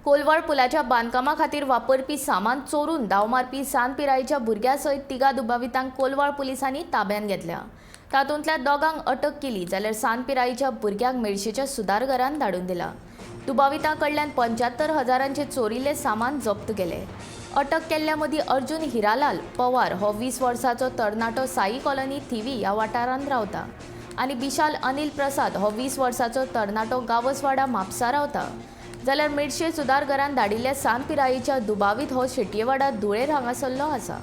कोलवाड पुलाच्या बांदकामा खातीर वापरपी सामान चोरून धांव मारपी सानपिरायेच्या भुरग्यासयत तिगा दुबावितांक कोलवाड पुलिसांनी ताब्यात घेतल्या। तातूंतल्या दोगांक अटक केली जाल्यार सानपिरायेच्या भुरग्याक मेडशेच्या सुधारगरान धाडून दिला। दुबावितांकडल्यान 75,000 चोरिल्ले सामान जप्त केले। अटक केल्ल्या मदीं अर्जुन हिरालाल पवार हो 20 वर्सांचो तरणाटो साई कॉलनी थिवी ह्या वाठारांत रावता आनी बिशाल अनिल प्रसाद हो 20 वर्सांचो तरणाटो गावसवाडा म्हापसा रावता। जाल्यार मेडशे सुधारगरान धाडिल्ल्या सानपिरायेच्या दुबावीत हो शेटयेवाडा धुळेर हांगासरलो आसा।